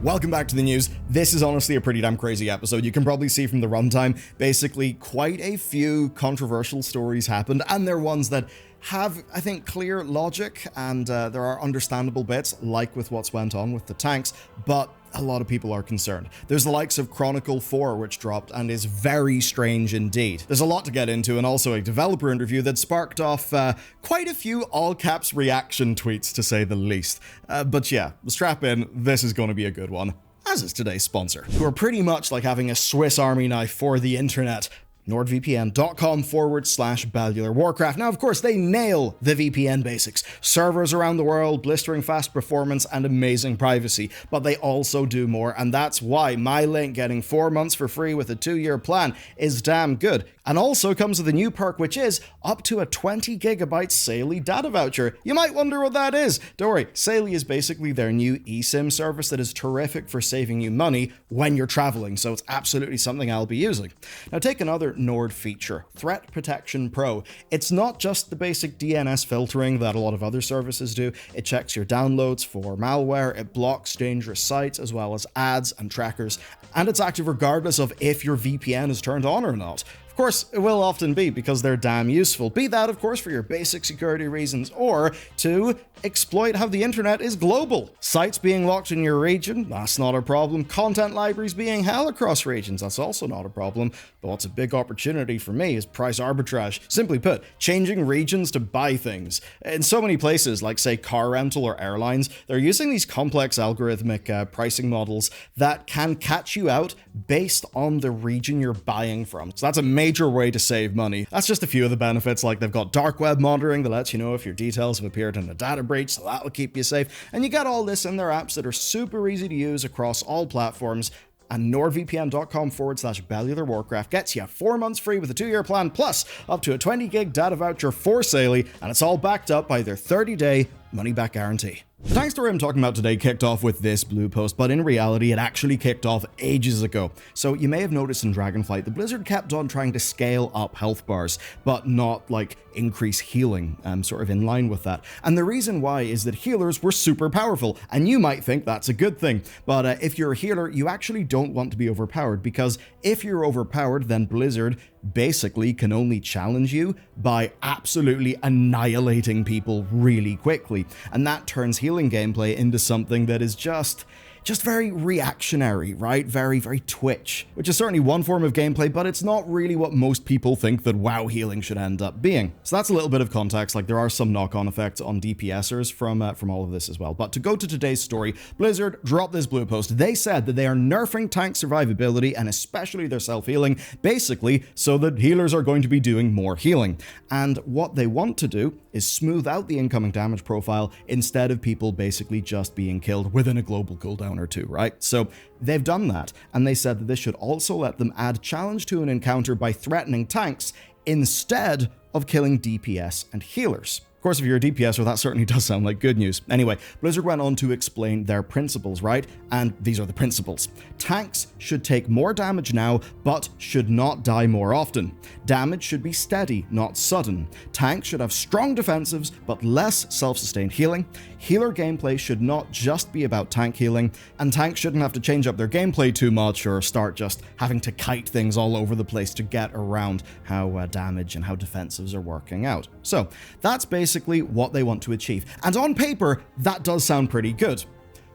Welcome back to the news. This is honestly a pretty damn crazy episode. You can probably see from the runtime, basically quite a few controversial stories happened, and they're ones that have, I think, clear logic, and there are understandable bits, like with what's went on with the tanks, but a lot of people are concerned. There's the likes of Chronicle 4, which dropped and is very strange indeed. There's a lot to get into, and also a developer interview that sparked off quite a few all-caps reaction tweets, to say the least. But yeah, strap in, this is going to be a good one, as is today's sponsor, who are pretty much like having a Swiss Army knife for the internet. NordVPN.com/Bellular Warcraft. Now, of course, they nail the VPN basics. Servers around the world, blistering fast performance, and amazing privacy. But they also do more, and that's why my link getting 4 months for free with a 2-year plan is damn good. And also comes with a new perk, which is up to a 20 gigabyte Saley data voucher. You might wonder what that is. Don't worry, Saley is basically their new eSIM service that is terrific for saving you money when you're traveling, so it's absolutely something I'll be using. Now, take another Nord feature, Threat Protection Pro. It's not just the basic DNS filtering that a lot of other services do. It checks your downloads for malware, it blocks dangerous sites as well as ads and trackers, and it's active regardless of if your VPN is turned on or not. Of course, it will often be because they're damn useful. Be that, of course, for your basic security reasons or to exploit how the internet is global. Sites being locked in your region, that's not a problem. Content libraries being held across regions, that's also not a problem. But what's a big opportunity for me is price arbitrage. Simply put, changing regions to buy things. In so many places, like say car rental or airlines, they're using these complex algorithmic pricing models that can catch you out based on the region you're buying from. So that's a major way to save money. That's just a few of the benefits, like they've got dark web monitoring that lets you know if your details have appeared in a data breach, so that'll keep you safe. And you get all this in their apps that are super easy to use across all platforms. And NordVPN.com/Bellular Warcraft gets you 4 months free with a 2-year plan, plus up to a 20 gig data voucher for Saley, and it's all backed up by their 30-day money-back guarantee. The tank story I'm talking about today kicked off with this blue post, but in reality it actually kicked off ages ago. So you may have noticed in Dragonflight, the Blizzard kept on trying to scale up health bars, but not like increase healing, sort of in line with that. And the reason why is that healers were super powerful, and you might think that's a good thing. But if you're a healer, you actually don't want to be overpowered, because if you're overpowered, then Blizzard basically can only challenge you by absolutely annihilating people really quickly. And that turns healing gameplay into something that is just very reactionary, right? Very Twitch, which is certainly one form of gameplay, but it's not really what most people think that WoW healing should end up being. So that's a little bit of context, like there are some knock-on effects on DPSers from all of this as well. But to go to today's story, Blizzard dropped this blue post. They said that they are nerfing tank survivability and especially their self-healing, basically so that healers are going to be doing more healing. And what they want to do is smooth out the incoming damage profile instead of people basically just being killed within a global cooldown or two, right? So they've done that, and they said that this should also let them add challenge to an encounter by threatening tanks instead of killing DPS and healers. Of course, if you're a DPSer, that certainly does sound like good news. Anyway, Blizzard went on to explain their principles, right? And these are the principles. Tanks should take more damage now, but should not die more often. Damage should be steady, not sudden. Tanks should have strong defensives, but less self-sustained healing. Healer gameplay should not just be about tank healing, and tanks shouldn't have to change up their gameplay too much or start just having to kite things all over the place to get around how damage and how defensives are working out. So that's basically what they want to achieve. And on paper, that does sound pretty good.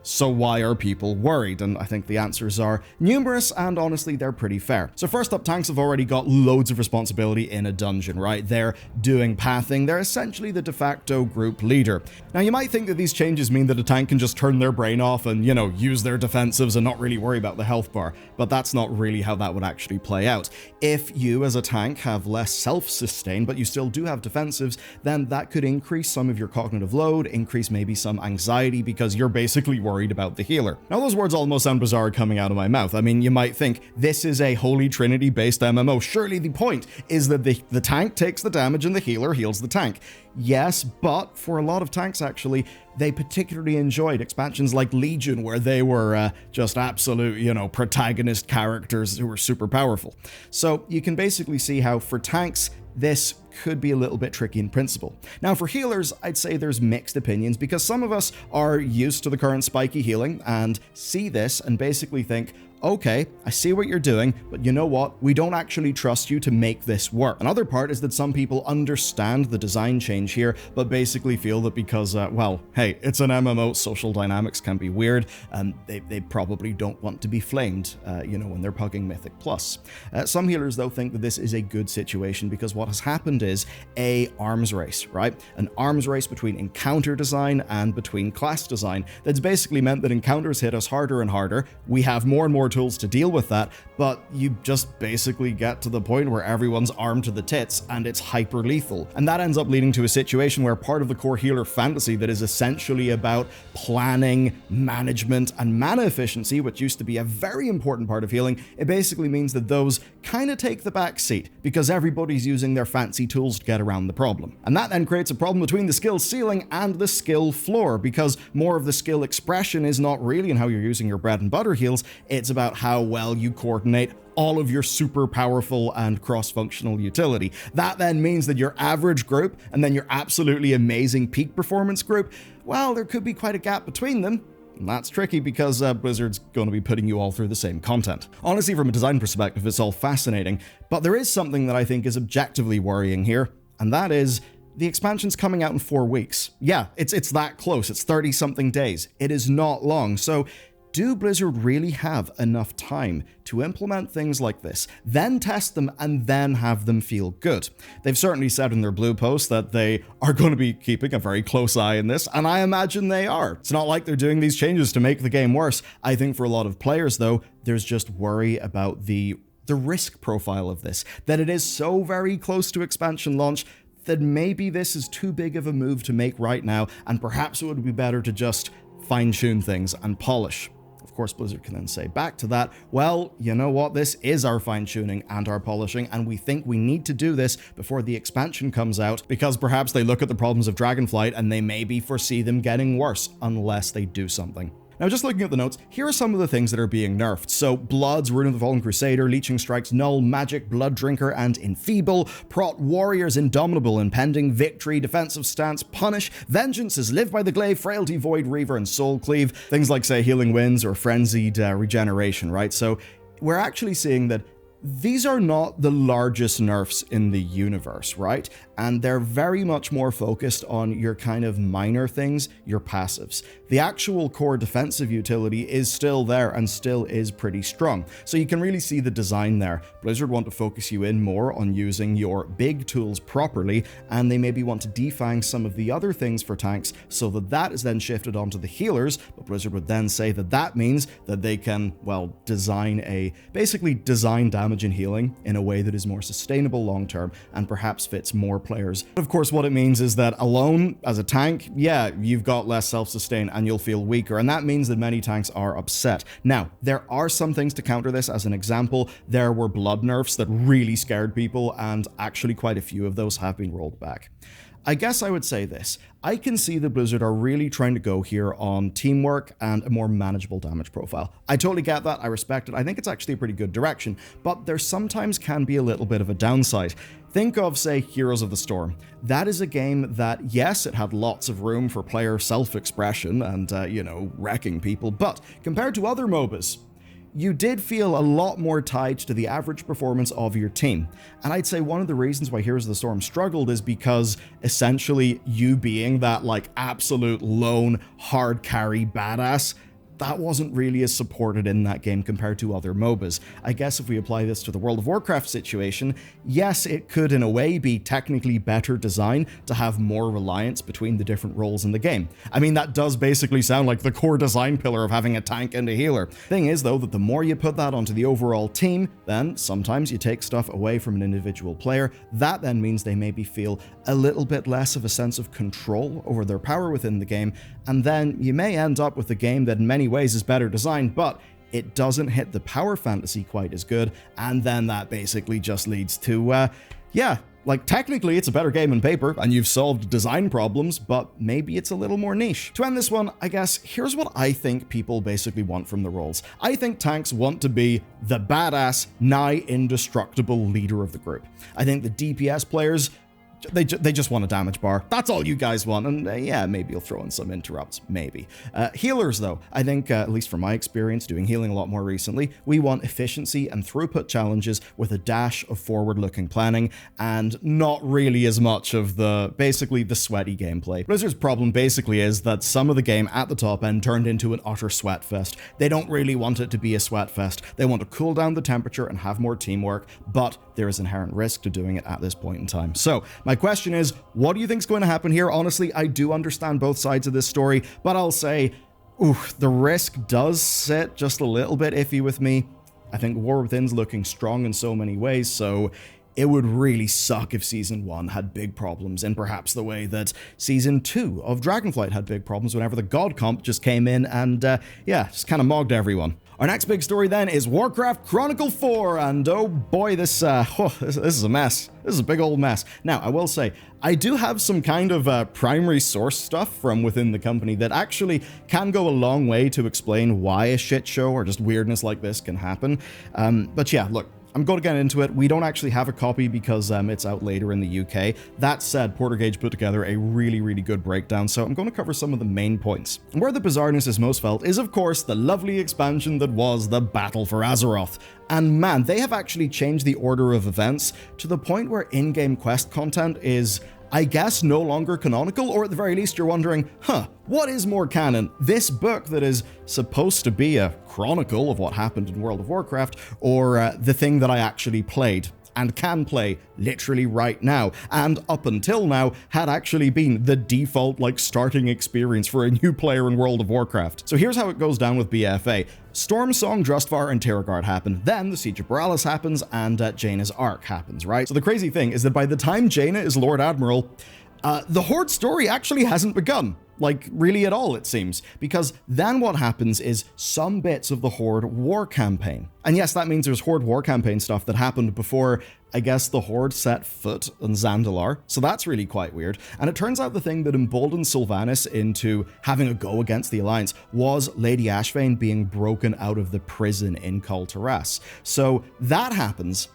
So why are people worried? And I think the answers are numerous, and honestly, they're pretty fair. So first up, tanks have already got loads of responsibility in a dungeon, right? They're doing pathing. They're essentially the de facto group leader. Now, you might think that these changes mean that a tank can just turn their brain off and, you know, use their defensives and not really worry about the health bar, but that's not really how that would actually play out. If you, as a tank, have less self-sustain, but you still do have defensives, then that could increase some of your cognitive load, increase maybe some anxiety, because you're basically worried about the healer. Now, those words almost sound bizarre coming out of my mouth. I mean, you might think this is a Holy Trinity based MMO. Surely the point is that the tank takes the damage and the healer heals the tank. Yes, but for a lot of tanks, actually, they particularly enjoyed expansions like Legion, where they were just absolute, you know, protagonist characters who were super powerful. So you can basically see how for tanks, this could be a little bit tricky in principle. Now for healers, I'd say there's mixed opinions, because some of us are used to the current spiky healing and see this and basically think, okay, I see what you're doing, but you know what? We don't actually trust you to make this work. Another part is that some people understand the design change here, but basically feel that because, well, hey, it's an MMO, social dynamics can be weird, and they probably don't want to be flamed, when they're pugging Mythic Plus. Some healers, though, think that this is a good situation because what has happened is a arms race, right? An arms race between encounter design and between class design. That's basically meant that encounters hit us harder and harder. We have more and more tools to deal with that, but you just basically get to the point where everyone's armed to the tits and it's hyper lethal. And that ends up leading to a situation where part of the core healer fantasy that is essentially about planning, management, and mana efficiency, which used to be a very important part of healing, it basically means that those kind of take the back seat because everybody's using their fancy tools to get around the problem. And that then creates a problem between the skill ceiling and the skill floor, because more of the skill expression is not really in how you're using your bread and butter heals, it's about how well you coordinate all of your super powerful and cross-functional utility. That then means that your average group and then your absolutely amazing peak performance group, well, there could be quite a gap between them. And that's tricky because Blizzard's going to be putting you all through the same content. Honestly, from a design perspective, it's all fascinating, but there is something that I think is objectively worrying here, and that is the expansion's coming out in 4 weeks. Yeah, it's that close. It's 30-something days. It is not long, so do Blizzard really have enough time to implement things like this, then test them, and then have them feel good? They've certainly said in their blue post that they are going to be keeping a very close eye on this, and I imagine they are. It's not like they're doing these changes to make the game worse. I think for a lot of players, though, there's just worry about the risk profile of this, that it is so very close to expansion launch that maybe this is too big of a move to make right now, and perhaps it would be better to just fine-tune things and polish. Of course, Blizzard can then say back to that, well, you know what, this is our fine-tuning and our polishing, and we think we need to do this before the expansion comes out, because perhaps they look at the problems of Dragonflight and they maybe foresee them getting worse unless they do something. Now, just looking at the notes, here are some of the things that are being nerfed. So, Bloods, Rune of the Fallen Crusader, Leeching Strikes, Null, Magic, Blood Drinker, and Enfeeble, Prot, Warriors, Indomitable, Impending, Victory, Defensive Stance, Punish, Vengeances, Live by the Glaive, Frailty, Void, Reaver, and Soul Cleave. Things like, say, Healing Winds or Frenzied Regeneration, right? So, we're actually seeing that these are not the largest nerfs in the universe, right? And they're very much more focused on your kind of minor things, your passives. The actual core defensive utility is still there and still is pretty strong. So you can really see the design there. Blizzard want to focus you in more on using your big tools properly, and they maybe want to defang some of the other things for tanks so that that is then shifted onto the healers, but Blizzard would then say that that means that they can, well, basically design damage and healing in a way that is more sustainable long-term and perhaps fits more players. But of course, what it means is that alone, as a tank, yeah, you've got less self-sustain and you'll feel weaker, and that means that many tanks are upset. Now, there are some things to counter this. As an example, there were blood nerfs that really scared people, and actually quite a few of those have been rolled back. I guess I would say this. I can see that Blizzard are really trying to go here on teamwork and a more manageable damage profile. I totally get that, I respect it, I think it's actually a pretty good direction, but there sometimes can be a little bit of a downside. Think of, say, Heroes of the Storm. That is a game that, yes, it had lots of room for player self-expression and, wrecking people, but compared to other MOBAs, you did feel a lot more tied to the average performance of your team. And I'd say one of the reasons why Heroes of the Storm struggled is because essentially you being that absolute lone hard carry badass, that wasn't really as supported in that game compared to other MOBAs. I guess if we apply this to the World of Warcraft situation, yes, it could in a way be technically better designed to have more reliance between the different roles in the game. I mean, that does basically sound like the core design pillar of having a tank and a healer. Thing is, though, that the more you put that onto the overall team, then sometimes you take stuff away from an individual player. That then means they maybe feel a little bit less of a sense of control over their power within the game, and then you may end up with a game that in many ways is better designed, but it doesn't hit the power fantasy quite as good, and then that basically just leads to, technically it's a better game on paper, and you've solved design problems, but maybe it's a little more niche. To end this one, I guess, here's what I think people basically want from the roles. I think tanks want to be the badass, nigh indestructible leader of the group. I think the DPS players They just want a damage bar. That's all you guys want. And yeah, maybe you'll throw in some interrupts, maybe. Healers, though, I think, at least from my experience doing healing a lot more recently, we want efficiency and throughput challenges with a dash of forward-looking planning and not really as much of basically the sweaty gameplay. Blizzard's problem basically is that some of the game at the top end turned into an utter sweat fest. They don't really want it to be a sweat fest. They want to cool down the temperature and have more teamwork, but there is inherent risk to doing it at this point in time. So my question is, what do you think is going to happen here? Honestly, I do understand both sides of this story, but I'll say, the risk does sit just a little bit iffy with me. I think War Within's looking strong in so many ways, so it would really suck if Season 1 had big problems in perhaps the way that Season 2 of Dragonflight had big problems whenever the God Comp just came in and, just kind of mogged everyone. Our next big story then is Warcraft Chronicle 4, and oh boy, this is a mess. This is a big old mess. Now, I will say, I do have some kind of primary source stuff from within the company that actually can go a long way to explain why a shit show or just weirdness like this can happen. But yeah, look, I'm going to get into it. We don't actually have a copy because it's out later in the UK. That said, Portergage put together a really, really good breakdown, so I'm going to cover some of the main points. And where the bizarreness is most felt is, of course, the lovely expansion that was the Battle for Azeroth. And man, they have actually changed the order of events to the point where in-game quest content is, I guess, no longer canonical, or at the very least you're wondering, what is more canon? This book that is supposed to be a chronicle of what happened in World of Warcraft, or the thing that I actually played and can play literally right now, and up until now had actually been the default starting experience for a new player in World of Warcraft. So here's how it goes down with BFA. Stormsong, Drustvar, and Terragard happen, then the Siege of Borealis happens, and Jaina's Arc happens, right? So the crazy thing is that by the time Jaina is Lord Admiral, the Horde story actually hasn't begun. Really at all, it seems. Because then what happens is some bits of the Horde war campaign. And yes, that means there's Horde war campaign stuff that happened before, I guess, the Horde set foot on Zandalar. So that's really quite weird. And it turns out the thing that emboldened Sylvanas into having a go against the Alliance was Lady Ashvane being broken out of the prison in Kul Tiras. So that happens.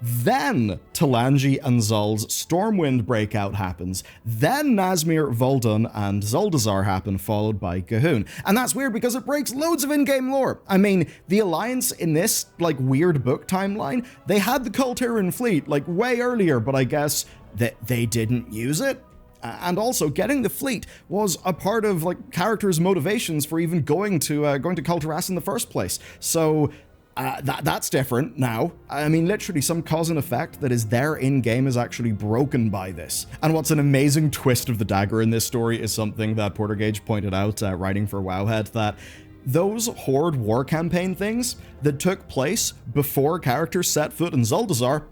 Then Talanji and Zul's Stormwind breakout happens. Then Nazmir, Vol'dun, and Zuldazar happen, followed by Gahun. And that's weird because it breaks loads of in-game lore. I mean, the Alliance in this, weird book timeline, they had the Kul Tiran fleet, way earlier, but I guess that they didn't use it. And also, getting the fleet was a part of, characters' motivations for even going to Kul Tiras in the first place. So that's different now. I mean, literally some cause and effect that is there in-game is actually broken by this. And what's an amazing twist of the dagger in this story is something that Portergage pointed out writing for Wowhead, that those Horde war campaign things that took place before characters set foot in Zuldazar,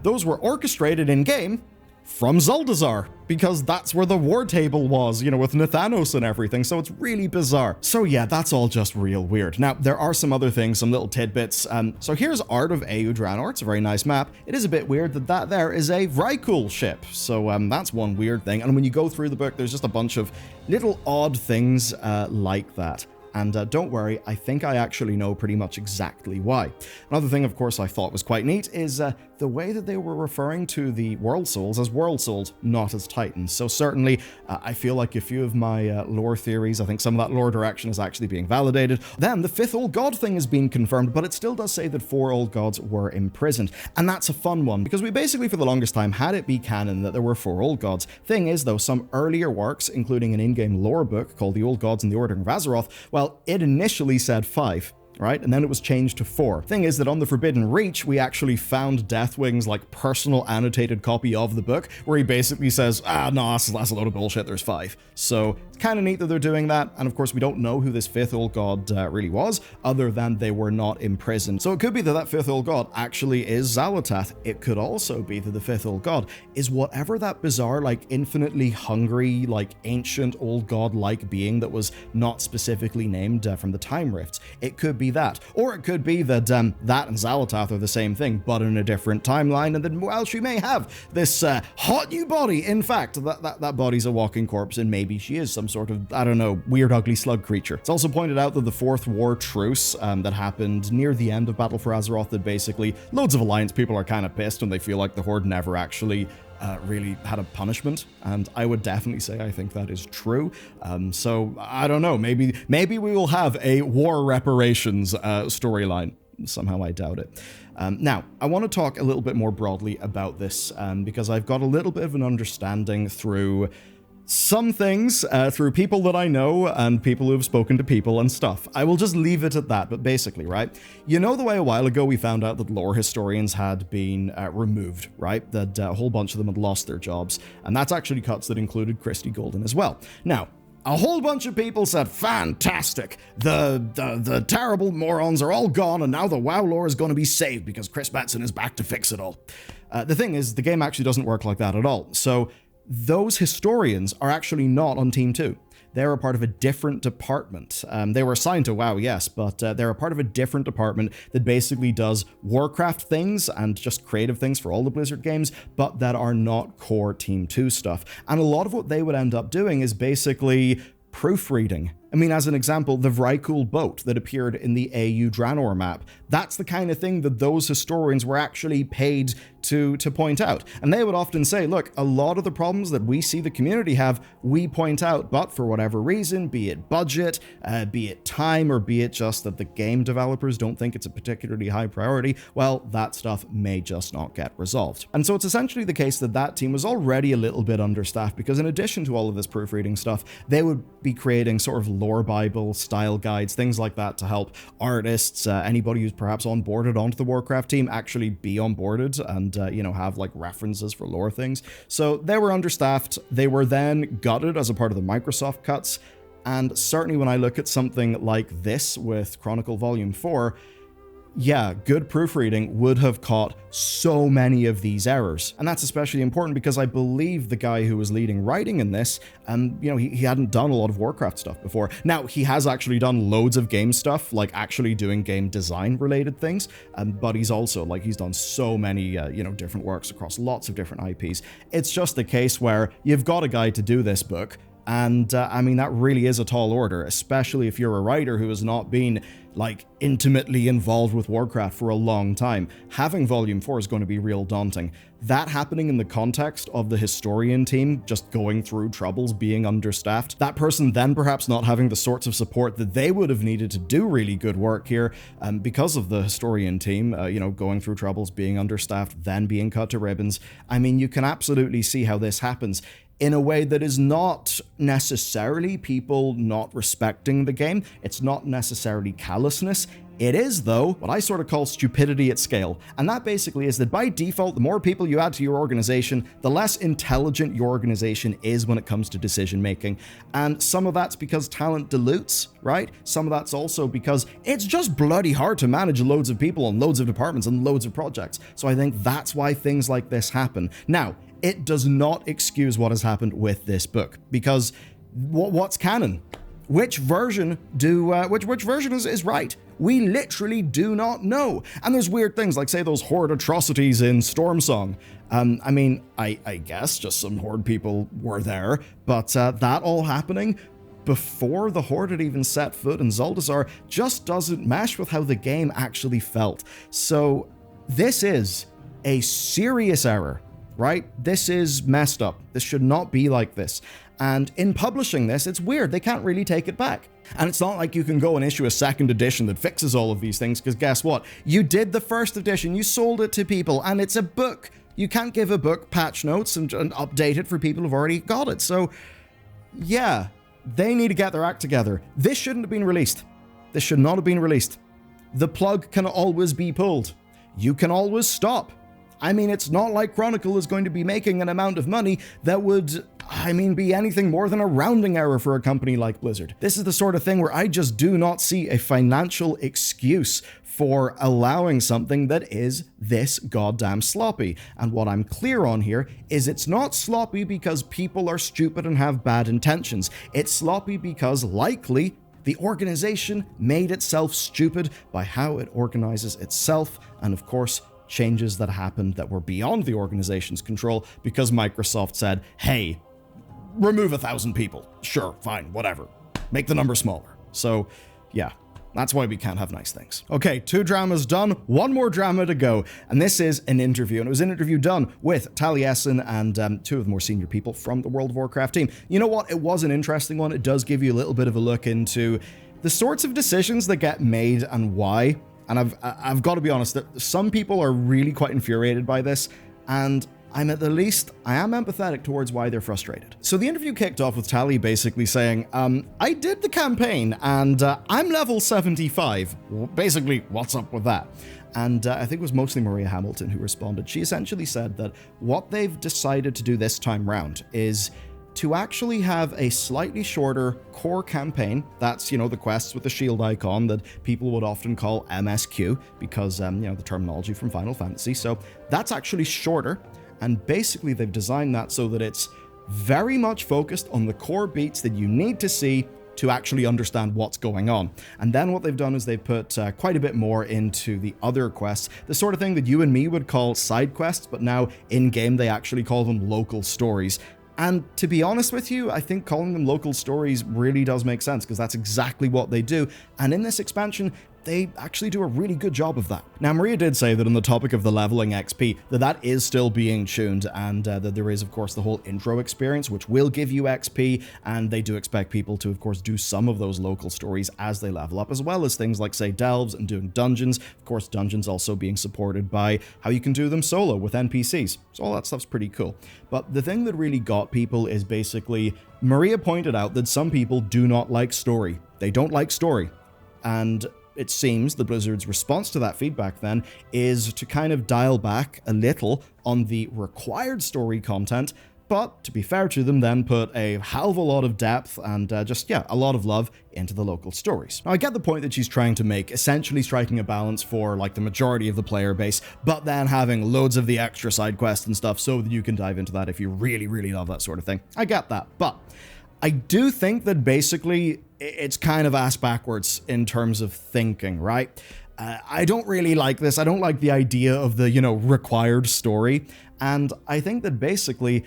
those were orchestrated in-game from Zuldazar, because that's where the war table was, with Nathanos and everything, so it's really bizarre. So yeah, that's all just real weird. Now, there are some other things, some little tidbits. So here's Art of Eau Draenor. It's a very nice map. It is a bit weird that there is a Vrykul ship, so that's one weird thing. And when you go through the book, there's just a bunch of little odd things like that. And don't worry, I think I actually know pretty much exactly why. Another thing, of course, I thought was quite neat is the way that they were referring to the World Souls as World Souls, not as Titans. So certainly, I feel like a few of my lore theories, I think some of that lore direction is actually being validated. Then the 5th Old God thing has been confirmed, but it still does say that 4 Old Gods were imprisoned. And that's a fun one, because we basically for the longest time had it be canon that there were 4 Old Gods. Thing is, though, some earlier works, including an in-game lore book called The Old Gods and the Ordering of Azeroth, well, it initially said 5. Right? And then it was changed to 4. Thing is that on the Forbidden Reach, we actually found Deathwing's personal annotated copy of the book, where he basically says, no, that's a load of bullshit, there's 5. So it's kind of neat that they're doing that, and of course we don't know who this 5th Old God really was, other than they were not imprisoned. So it could be that that 5th Old God actually is Xal'atath. It could also be that the 5th Old God is whatever that bizarre, infinitely hungry, ancient old god-like being that was not specifically named from the Time Rifts. It could be that. Or it could be that that and Xal'atath are the same thing, but in a different timeline, and then, well, she may have this hot new body. In fact, that body's a walking corpse, and maybe she is some sort of, I don't know, weird ugly slug creature. It's also pointed out that the 4th War Truce that happened near the end of Battle for Azeroth, that basically loads of Alliance people are kind of pissed and they feel like the Horde never actually really had a punishment, and I would definitely say I think that is true. So I don't know, maybe we will have a war reparations storyline. Somehow I doubt it. Now, I want to talk a little bit more broadly about this, because I've got a little bit of an understanding through some things, through people that I know and people who have spoken to people and stuff. I will just leave it at that, but basically, right? You know the way a while ago we found out that lore historians had been removed, right? That a whole bunch of them had lost their jobs, and that's actually cuts that included Christy Golden as well. Now, a whole bunch of people said, fantastic, the terrible morons are all gone, and now the WoW lore is going to be saved because Chris Metzen is back to fix it all. The thing is, the game actually doesn't work like that at all. So those historians are actually not on Team 2. They're a part of a different department. They were assigned to WoW, yes, but they're a part of a different department that basically does Warcraft things and just creative things for all the Blizzard games, but that are not core Team 2 stuff. And a lot of what they would end up doing is basically proofreading. I mean, as an example, the Vrykul boat that appeared in the AU Draenor map, that's the kind of thing that those historians were actually paid to point out. And they would often say, look, a lot of the problems that we see the community have, we point out, but for whatever reason, be it budget, be it time, or be it just that the game developers don't think it's a particularly high priority, well, that stuff may just not get resolved. And so it's essentially the case that that team was already a little bit understaffed, because in addition to all of this proofreading stuff, they would be creating sort of lore Bible, style guides, things like that to help artists, anybody who's perhaps onboarded onto the Warcraft team actually be onboarded and, have like references for lore things. So they were understaffed. They were then gutted as a part of the Microsoft cuts. And certainly when I look at something like this with Chronicle Volume 4, yeah, good proofreading would have caught so many of these errors. And that's especially important because I believe the guy who was leading writing in this, he hadn't done a lot of Warcraft stuff before. Now, he has actually done loads of game stuff, like actually doing game design related things, but he's also, he's done so many, different works across lots of different IPs. It's just a case where you've got a guy to do this book, and that really is a tall order, especially if you're a writer who has not been intimately involved with Warcraft for a long time. Having Volume 4 is going to be real daunting. That happening in the context of the historian team just going through troubles, being understaffed, that person then perhaps not having the sorts of support that they would have needed to do really good work here, because of the historian team, going through troubles, being understaffed, then being cut to ribbons. You can absolutely see how this happens in a way that is not necessarily people not respecting the game. It's not necessarily callousness. It is, though, what I sort of call stupidity at scale. And that basically is that by default, the more people you add to your organization, the less intelligent your organization is when it comes to decision making. And some of that's because talent dilutes, right? Some of that's also because it's just bloody hard to manage loads of people and loads of departments and loads of projects. So I think that's why things like this happen. Now, it does not excuse what has happened with this book, because what's canon? Which version which version is right? We literally do not know. And there's weird things like, say, those horde atrocities in Stormsong. I guess just some horde people were there, but that all happening before the horde had even set foot in Zuldazar just doesn't mesh with how the game actually felt. So this is a serious error. Right? This is messed up. This should not be like this. And in publishing this, it's weird. They can't really take it back. And it's not like you can go and issue a second edition that fixes all of these things, because guess what? You did the first edition, you sold it to people, and it's a book. You can't give a book patch notes and update it for people who've already got it. So, yeah, they need to get their act together. This shouldn't have been released. This should not have been released. The plug can always be pulled. You can always stop. It's not like Chronicle is going to be making an amount of money that would, be anything more than a rounding error for a company like Blizzard. This is the sort of thing where I just do not see a financial excuse for allowing something that is this goddamn sloppy. And what I'm clear on here is it's not sloppy because people are stupid and have bad intentions. It's sloppy because likely the organization made itself stupid by how it organizes itself, and of course, changes that happened that were beyond the organization's control because Microsoft said, hey, remove 1,000 people. Sure, fine, whatever. Make the number smaller. So, yeah, That's why we can't have nice things. Okay, 2 dramas done, 1 more drama to go. And this is an interview. And it was an interview done with Taliesin and 2 of the more senior people from the World of Warcraft team. You know what? It was an interesting one. It does give you a little bit of a look into the sorts of decisions that get made and why. And I've got to be honest, that some people are really quite infuriated by this. And I am empathetic towards why they're frustrated. So the interview kicked off with Tali basically saying, I did the campaign and I'm level 75. Basically, what's up with that? And I think it was mostly Maria Hamilton who responded. She essentially said that what they've decided to do this time round is to actually have a slightly shorter core campaign. That's, the quests with the shield icon that people would often call MSQ because, the terminology from Final Fantasy. So that's actually shorter. And basically, they've designed that so that it's very much focused on the core beats that you need to see to actually understand what's going on. And then what they've done is they've put quite a bit more into the other quests, the sort of thing that you and me would call side quests, but now in-game they actually call them local stories. And to be honest with you, I think calling them local stories really does make sense because that's exactly what they do. And in this expansion, they actually do a really good job of that. Now, Maria did say that on the topic of the leveling XP, that is still being tuned, and that there is, of course, the whole intro experience, which will give you XP, and they do expect people to, of course, do some of those local stories as they level up, as well as things like, say, delves and doing dungeons. Of course, dungeons also being supported by how you can do them solo with NPCs. So all that stuff's pretty cool. But the thing that really got people is basically, Maria pointed out that some people do not like story. They don't like story. And it seems the Blizzard's response to that feedback then is to kind of dial back a little on the required story content, but to be fair to them, then put a hell of a lot of depth and a lot of love into the local stories. Now, I get the point that she's trying to make, essentially striking a balance for like the majority of the player base, but then having loads of the extra side quests and stuff so that you can dive into that if you really, really love that sort of thing. I get that, but I do think that basically it's kind of ass backwards in terms of thinking, right? I don't really like this. I don't like the idea of the, required story. And I think that basically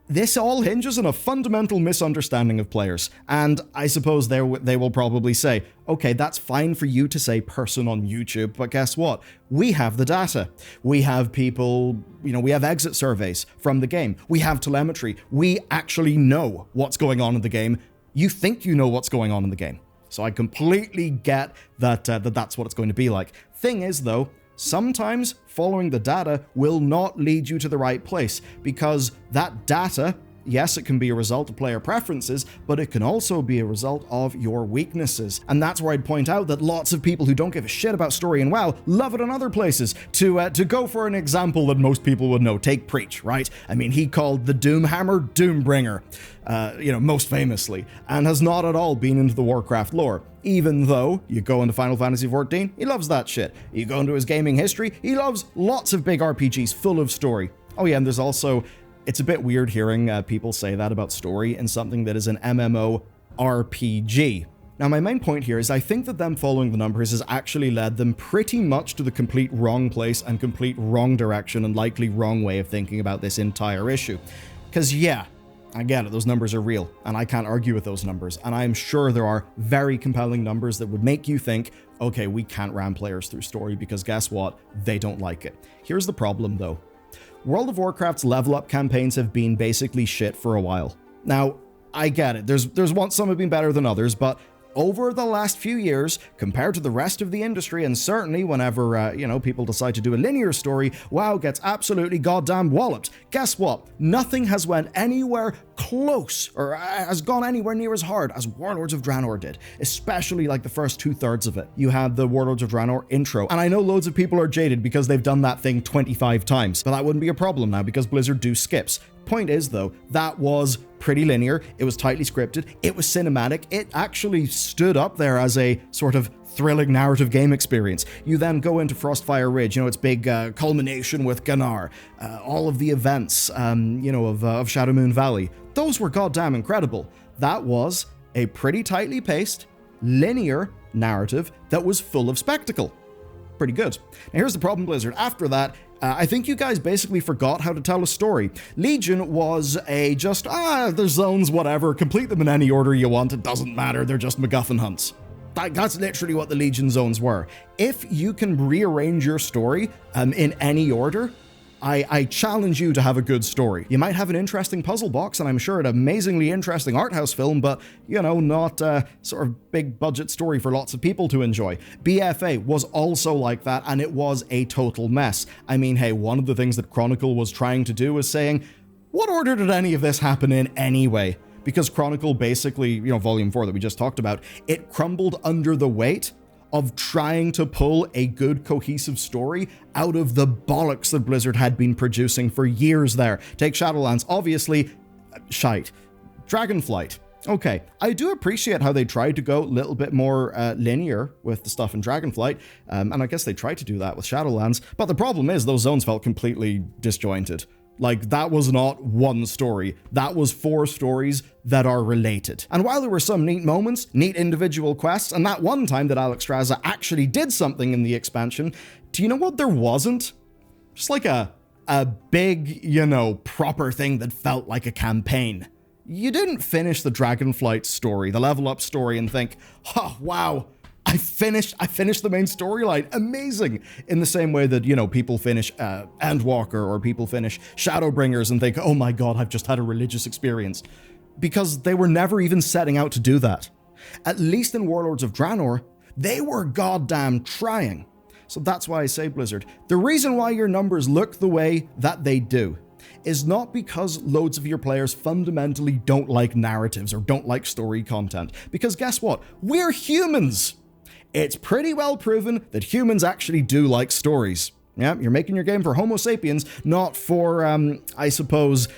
this all hinges on a fundamental misunderstanding of players. And I suppose they will probably say, okay, that's fine for you to say person on YouTube, but guess what? We have the data. We have people, we have exit surveys from the game. We have telemetry. We actually know what's going on in the game. You think you know what's going on in the game. So I completely get that that's what it's going to be like. Thing is, though, sometimes following the data will not lead you to the right place because that data, yes, it can be a result of player preferences, but it can also be a result of your weaknesses. And that's where I'd point out that lots of people who don't give a shit about story in WoW love it in other places. To go for an example that most people would know, take Preach, right? I mean, he called the Doomhammer Doombringer, most famously, and has not at all been into the Warcraft lore. Even though you go into Final Fantasy XIV, he loves that shit. You go into his gaming history, he loves lots of big RPGs full of story. Oh yeah, and there's also, it's a bit weird hearing people say that about story in something that is an MMO RPG. Now, my main point here is I think that them following the numbers has actually led them pretty much to the complete wrong place and complete wrong direction and likely wrong way of thinking about this entire issue. Because yeah, I get it, those numbers are real, and I can't argue with those numbers, and I'm sure there are very compelling numbers that would make you think, okay, we can't ram players through story because guess what? They don't like it. Here's the problem though. World of Warcraft's level up campaigns have been basically shit for a while. Now, I get it, some have been better than others, but over the last few years, compared to the rest of the industry, and certainly whenever, people decide to do a linear story, WoW gets absolutely goddamn walloped. Guess what? Nothing has went anywhere close, or has gone anywhere near as hard as Warlords of Draenor did, especially like the first 2/3 of it. You had the Warlords of Draenor intro, and I know loads of people are jaded because they've done that thing 25 times, but that wouldn't be a problem now because Blizzard do skips. Point is, though, that was pretty linear, it was tightly scripted, it was cinematic, it actually stood up there as a sort of thrilling narrative game experience. You then go into Frostfire Ridge, its big culmination with Ganar, all of the events, of Shadow Moon Valley. Those were goddamn incredible. That was a pretty tightly paced, linear narrative that was full of spectacle. Pretty good. Now here's the problem, Blizzard. After that, I think you guys basically forgot how to tell a story. Legion was a just, there's zones, whatever, complete them in any order you want, it doesn't matter, they're just MacGuffin hunts. That's literally what the Legion zones were. If you can rearrange your story in any order, I challenge you to have a good story. You might have an interesting puzzle box, and I'm sure an amazingly interesting art house film, but, you know, not a sort of big budget story for lots of people to enjoy. BFA was also like that, and it was a total mess. I mean, hey, one of the things that Chronicle was trying to do was saying, what order did any of this happen in anyway? Because Chronicle basically, you know, Volume 4 that we just talked about, it crumbled under the weight of trying to pull a good cohesive story out of the bollocks that Blizzard had been producing for years there. Take Shadowlands, obviously, shite. Dragonflight, okay. I do appreciate how they tried to go a little bit more linear with the stuff in Dragonflight, and I guess they tried to do that with Shadowlands, but the problem is those zones felt completely disjointed. Like, that was not one story. That was 4 stories that are related. And while there were some neat moments, neat individual quests, and that one time that Alexstrasza actually did something in the expansion, do you know what there wasn't? Just like a big, you know, proper thing that felt like a campaign. You didn't finish the Dragonflight story, the level up story, and think, oh, wow, I finished the main storyline. Amazing. In the same way that, you know, people finish Endwalker or people finish Shadowbringers and think, oh my god, I've just had a religious experience. Because they were never even setting out to do that. At least in Warlords of Draenor, they were goddamn trying. So that's why I say, Blizzard, the reason why your numbers look the way that they do is not because loads of your players fundamentally don't like narratives or don't like story content. Because guess what? We're humans! It's pretty well proven that humans actually do like stories. Yeah, you're making your game for Homo sapiens, not for, I suppose,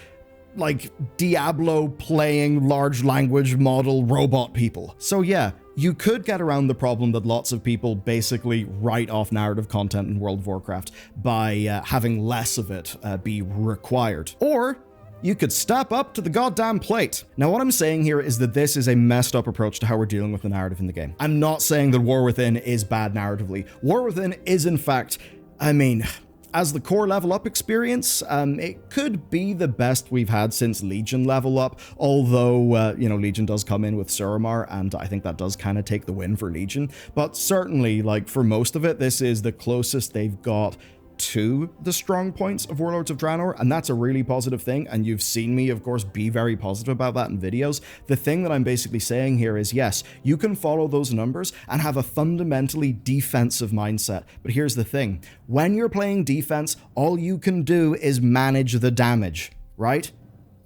like, Diablo playing large language model robot people. So yeah, you could get around the problem that lots of people basically write off narrative content in World of Warcraft by having less of it be required. Or you could step up to the goddamn plate. Now, what I'm saying here is that this is a messed up approach to how we're dealing with the narrative in the game. I'm not saying that War Within is bad narratively. War Within is, in fact, I mean, as the core level up experience, it could be the best we've had since Legion level up, although, you know, Legion does come in with Suramar, and I think that does kind of take the win for Legion. But certainly, like, for most of it, this is the closest they've got to the strong points of Warlords of Draenor, and that's a really positive thing, and you've seen me, of course, be very positive about that in videos. The thing that I'm basically saying here is, yes, you can follow those numbers and have a fundamentally defensive mindset, but here's the thing. When you're playing defense, all you can do is manage the damage, right?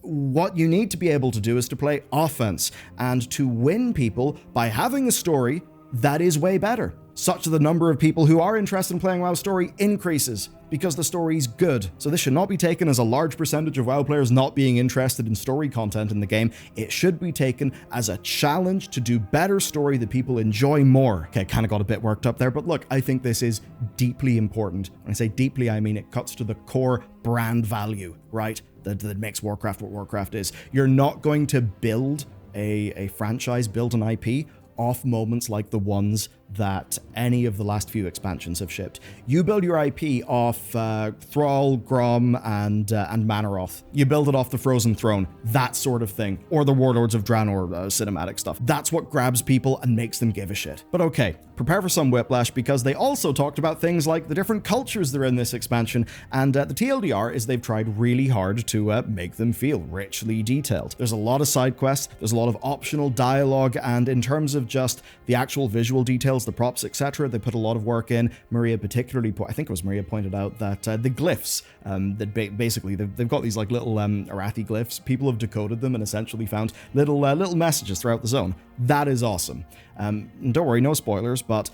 What you need to be able to do is to play offense, and to win people by having a story that is way better, such that the number of people who are interested in playing WoW's story increases because the story's good. So this should not be taken as a large percentage of WoW players not being interested in story content in the game. It should be taken as a challenge to do better story that people enjoy more. Okay, kind of got a bit worked up there, but look, I think this is deeply important. When I say deeply, I mean it cuts to the core brand value, right? That makes Warcraft what Warcraft is. You're not going to build a franchise, build an IP off moments like the ones that any of the last few expansions have shipped. You build your IP off Thrall, Grom, and Manaroth. You build it off the Frozen Throne, that sort of thing, or the Warlords of Draenor cinematic stuff. That's what grabs people and makes them give a shit. But okay, prepare for some whiplash, because they also talked about things like the different cultures that are in this expansion, and the TLDR is they've tried really hard to make them feel richly detailed. There's a lot of side quests, there's a lot of optional dialogue, and in terms of just the actual visual details, the props, etc., they put a lot of work in. Maria particularly, I think it was Maria, pointed out that the glyphs, that basically they've got these like little Arathi glyphs. People have decoded them and essentially found little messages throughout the zone. That is awesome. And don't worry, no spoilers, but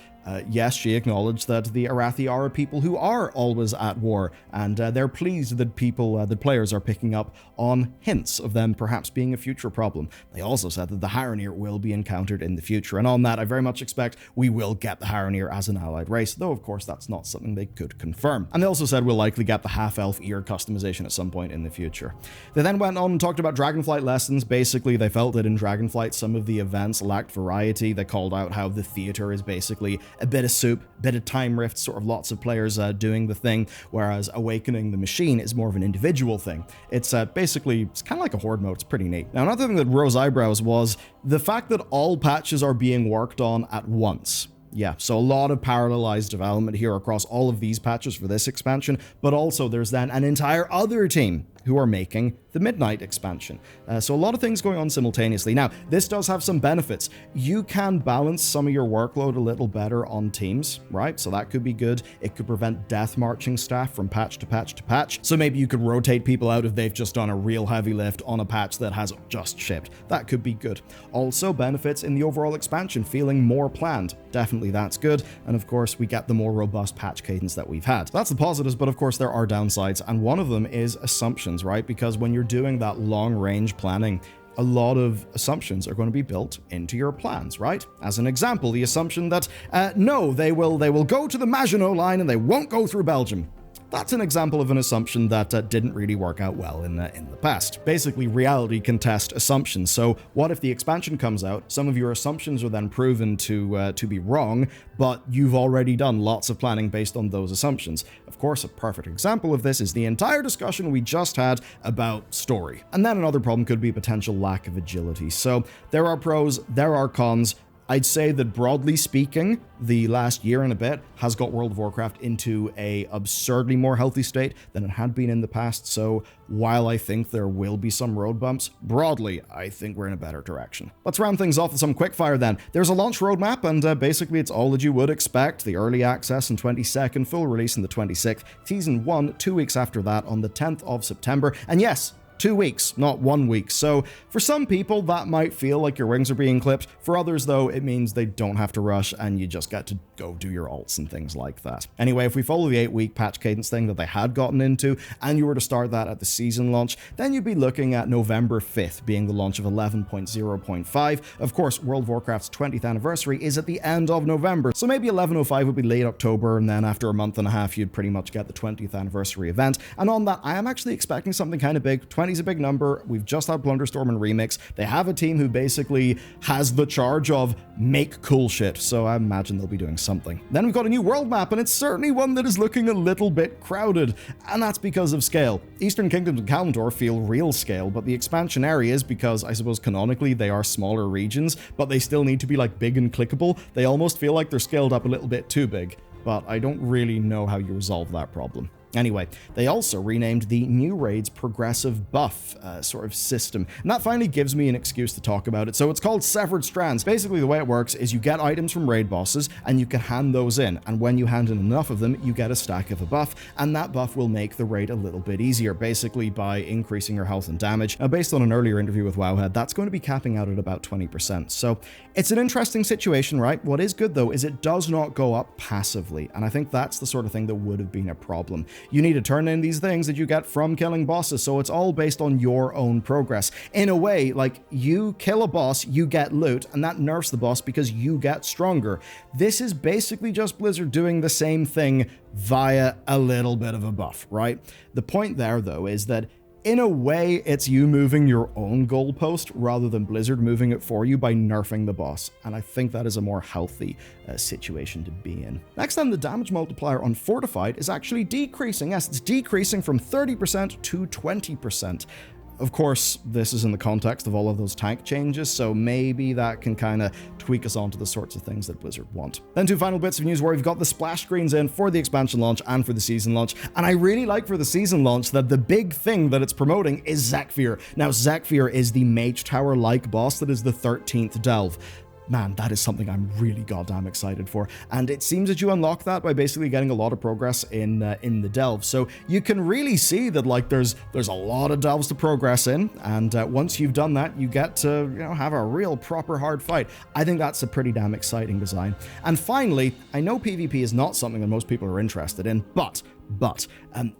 yes, she acknowledged that the Arathi are a people who are always at war, and they're pleased that the players are picking up on hints of them perhaps being a future problem. They also said that the Haranir will be encountered in the future, and on that, I very much expect we will get the Haranir as an allied race, though of course that's not something they could confirm. And they also said we'll likely get the half-elf ear customization at some point in the future. They then went on and talked about Dragonflight lessons. Basically, they felt that in Dragonflight some of the events lacked variety. They called out how the theater is basically a bit of soup, bit of time rift, sort of lots of players doing the thing, whereas Awakening the Machine is more of an individual thing. It's basically, it's kind of like a horde mode. It's pretty neat. Now, another thing that rose eyebrows was the fact that all patches are being worked on at once. Yeah, so a lot of parallelized development here across all of these patches for this expansion, but also there's then an entire other team who are making the Midnight expansion. So a lot of things going on simultaneously. Now, this does have some benefits. You can balance some of your workload a little better on teams, right? So that could be good. It could prevent death marching staff from patch to patch to patch. So maybe you could rotate people out if they've just done a real heavy lift on a patch that has just shipped. That could be good. Also benefits in the overall expansion, feeling more planned. Definitely that's good. And of course, we get the more robust patch cadence that we've had. That's the positives, but of course there are downsides. And one of them is assumptions, right? Because when you're doing that long range planning, a lot of assumptions are going to be built into your plans, right? As an example, the assumption that, no, they will go to the Maginot Line and they won't go through Belgium. That's an example of an assumption that didn't really work out well in the past. Basically, reality can test assumptions. So what if the expansion comes out, some of your assumptions are then proven to be wrong, but you've already done lots of planning based on those assumptions? Of course, a perfect example of this is the entire discussion we just had about story. And then another problem could be potential lack of agility. So there are pros, there are cons. I'd say that broadly speaking, the last year and a bit has got World of Warcraft into a absurdly more healthy state than it had been in the past. So while I think there will be some road bumps, broadly, I think we're in a better direction. Let's round things off with some quickfire then. There's a launch roadmap, and basically it's all that you would expect. The early access on 22nd, full release on the 26th, Season 1 2 weeks after that on the 10th of September. And yes, 2 weeks, not 1 week. So for some people, that might feel like your wings are being clipped. For others, though, it means they don't have to rush and you just get to go do your alts and things like that. Anyway, if we follow the 8-week patch cadence thing that they had gotten into, and you were to start that at the season launch, then you'd be looking at November 5th being the launch of 11.0.5. Of course, World of Warcraft's 20th anniversary is at the end of November, so maybe 11.05 would be late October, and then after a month and a half, you'd pretty much get the 20th anniversary event. And on that, I am actually expecting something kind of big. 20 is a big number. We've just had Plunderstorm and Remix. They have a team who basically has the charge of make cool shit, so I imagine they'll be doing something. Then we've got a new world map, and it's certainly one that is looking a little bit crowded, and that's because of scale. Eastern Kingdoms and Kalimdor feel real scale, but the expansion areas, because I suppose canonically they are smaller regions, but they still need to be like big and clickable, they almost feel like they're scaled up a little bit too big, but I don't really know how you resolve that problem. Anyway, they also renamed the New Raids Progressive Buff sort of system, and that finally gives me an excuse to talk about it. So it's called Severed Strands. Basically, the way it works is you get items from raid bosses, and you can hand those in, and when you hand in enough of them, you get a stack of a buff, and that buff will make the raid a little bit easier, basically by increasing your health and damage. Now, based on an earlier interview with Wowhead, that's going to be capping out at about 20%. So it's an interesting situation, right? What is good, though, is it does not go up passively, and I think that's the sort of thing that would have been a problem. You need to turn in these things that you get from killing bosses, so it's all based on your own progress. In a way, like, you kill a boss, you get loot, and that nerfs the boss because you get stronger. This is basically just Blizzard doing the same thing via a little bit of a buff, right? The point there, though, is that in a way, it's you moving your own goalpost rather than Blizzard moving it for you by nerfing the boss, and I think that is a more healthy situation to be in. Next then, the damage multiplier on Fortified is actually decreasing. Yes, it's decreasing from 30% to 20%. Of course, this is in the context of all of those tank changes, so maybe that can kind of tweak us onto the sorts of things that Blizzard want. Then 2 final bits of news where we've got the splash screens in for the expansion launch and for the season launch, and I really like for the season launch that the big thing that it's promoting is Zekfir. Now, Zekfir is the Mage Tower-like boss that is the 13th Delve. Man, that is something I'm really goddamn excited for. And it seems that you unlock that by basically getting a lot of progress in the delve. So you can really see that, like, there's a lot of delves to progress in, and once you've done that, you get to, have a real proper hard fight. I think that's a pretty damn exciting design. And finally, I know PvP is not something that most people are interested in, but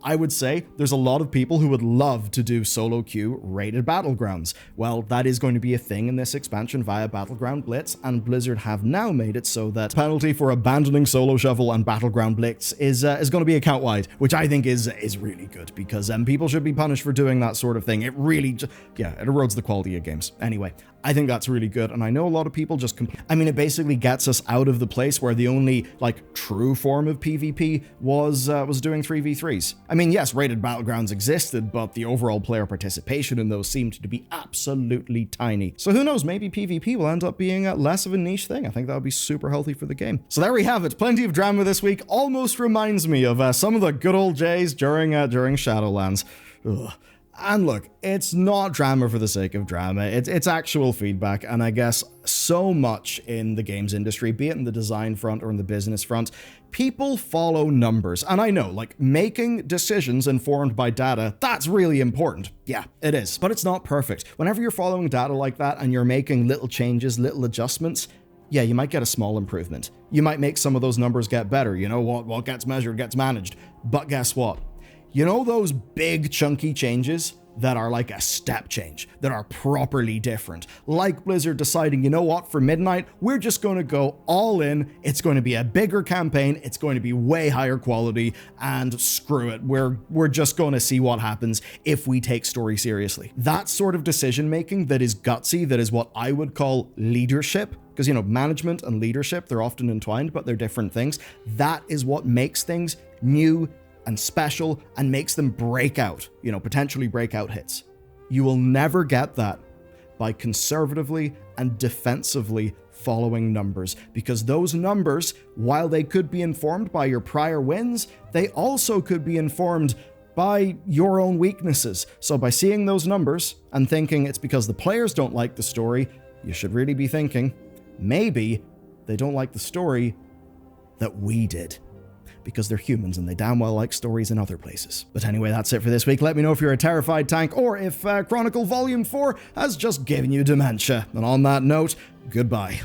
I would say there's a lot of people who would love to do solo queue rated battlegrounds. Well, that is going to be a thing in this expansion via Battleground Blitz, and Blizzard have now made it so that penalty for abandoning solo shuffle and Battleground Blitz is going to be account wide, which I think is really good, because people should be punished for doing that sort of thing. It really, it erodes the quality of games. Anyway, I think that's really good, and I know a lot of people just I mean, it basically gets us out of the place where the only, like, true form of PvP was doing 3v3s. I mean, yes, rated battlegrounds existed, but the overall player participation in those seemed to be absolutely tiny. So who knows, maybe PvP will end up being less of a niche thing. I think that would be super healthy for the game. So there we have it. Plenty of drama this week. Almost reminds me of some of the good old days during Shadowlands. Ugh. And look, it's not drama for the sake of drama, it's actual feedback, and I guess so much in the games industry, be it in the design front or in the business front, people follow numbers. And I know, like, making decisions informed by data, that's really important. Yeah, it is. But it's not perfect. Whenever you're following data like that and you're making little changes, little adjustments, yeah, you might get a small improvement. You might make some of those numbers get better. You know, what gets measured gets managed. But guess what? You know those big chunky changes that are like a step change, that are properly different? Like Blizzard deciding, you know what, for Midnight, we're just going to go all in. It's going to be a bigger campaign. It's going to be way higher quality, and screw it. We're just going to see what happens if we take story seriously. That sort of decision making that is gutsy, that is what I would call leadership. Because, you know, management and leadership, they're often entwined, but they're different things. That is what makes things new and special and makes them break out, you know, potentially breakout hits. You will never get that by conservatively and defensively following numbers, because those numbers, while they could be informed by your prior wins, they also could be informed by your own weaknesses. So by seeing those numbers and thinking it's because the players don't like the story, you should really be thinking, maybe they don't like the story that we did. Because they're humans and they damn well like stories in other places. But anyway, that's it for this week. Let me know if you're a terrified tank or if Chronicle Volume 4 has just given you dementia. And on that note, goodbye.